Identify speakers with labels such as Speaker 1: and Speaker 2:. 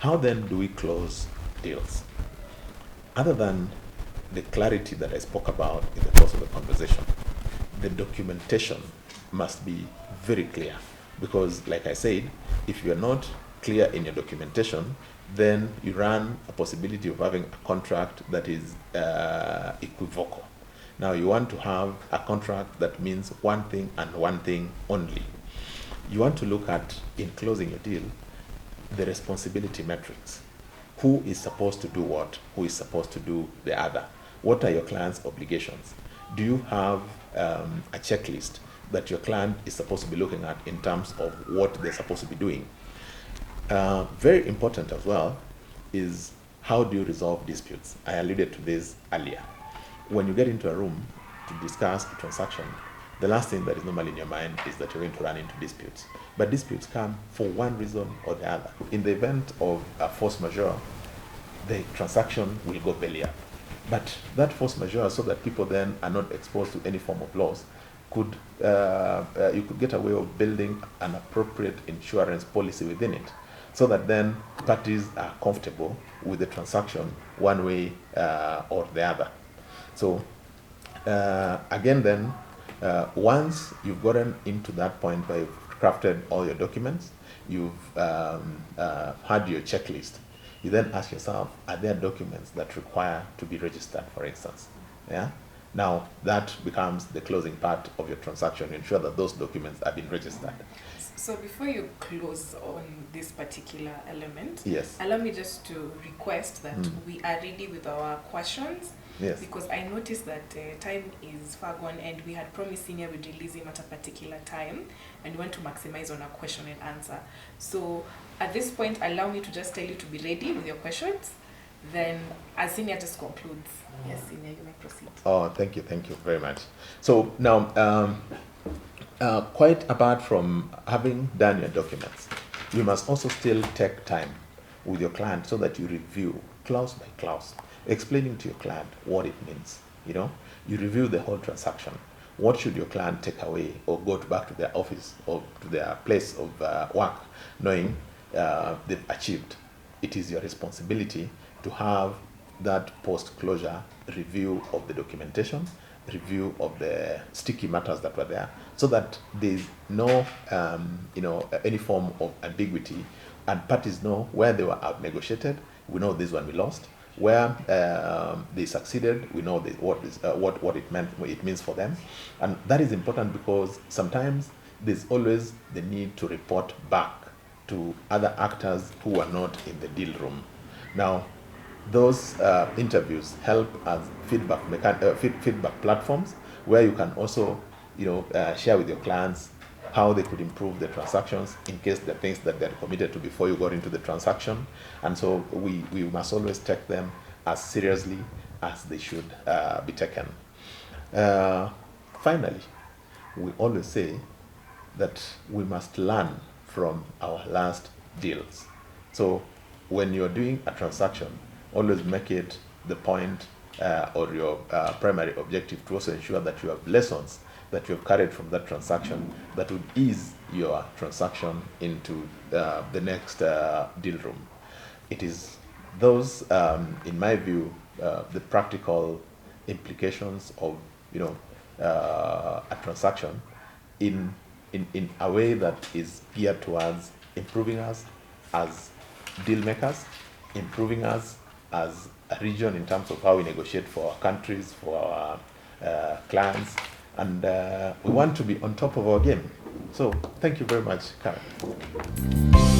Speaker 1: How then do we close deals? Other than the clarity that I spoke about in the course of the conversation, the documentation must be very clear. Because, like I said, if you're not clear in your documentation, then you run a possibility of having a contract that is equivocal. Now, you want to have a contract that means one thing and one thing only. You want to look at, in closing a deal, the responsibility metrics. Who is supposed to do what? Who is supposed to do the other? What are your client's obligations? Do you have a checklist that your client is supposed to be looking at in terms of what they're supposed to be doing? Very important as well is, how do you resolve disputes? I alluded to this earlier. When you get into a room to discuss a transaction, the last thing that is normally in your mind is that you're going to run into disputes. But disputes come for one reason or the other. In the event of a force majeure, the transaction will go belly up. But that force majeure, so that people then are not exposed to any form of loss, you could get a way of building an appropriate insurance policy within it, so that then parties are comfortable with the transaction one way or the other. So again then, once you've gotten into that point where you've crafted all your documents, you've had your checklist, you then ask yourself, are there documents that require to be registered, for instance? Yeah. Now that becomes the closing part of your transaction. Ensure that those documents have been registered.
Speaker 2: So before you close on this particular element,
Speaker 1: Yes.
Speaker 2: allow me just to request that we are ready with our questions.
Speaker 1: Yes.
Speaker 2: Because I noticed that time is far gone, and we had promised Senior would release him at a particular time, and we want to maximize on our question and answer. So at this point, allow me to just tell you to be ready with your questions. Then as Senior just concludes. Yes, Senior, you may proceed.
Speaker 1: Oh, thank you very much. So now, quite apart from having done your documents, you must also still take time with your client so that you review clause by clause, explaining to your client what it means. You review the whole transaction. What should your client take away or go back to their office or to their place of work, knowing they've achieved? It is your responsibility to have that post-closure review of the documentation, review of the sticky matters that were there, so that there's no any form of ambiguity, and parties know where they were out negotiated. We know this one we lost. Where they succeeded, we know what it means for them. And that is important, because sometimes there's always the need to report back to other actors who are not in the deal room. Now, those interviews help as feedback platforms, where you can also share with your clients how they could improve the transactions in case there are things that they're committed to before you got into the transaction. And so we must always take them as seriously as they should be taken. Finally, we always say that we must learn from our last deals. So when you're doing a transaction, always make it the point or your primary objective to also ensure that you have lessons that you have carried from that transaction that would ease your transaction into the next deal room. It is those, in my view, the practical implications of a transaction in a way that is geared towards improving us as deal makers, improving us as a region in terms of how we negotiate for our countries, for our clients, and we want to be on top of our game. So thank you very much, Karen.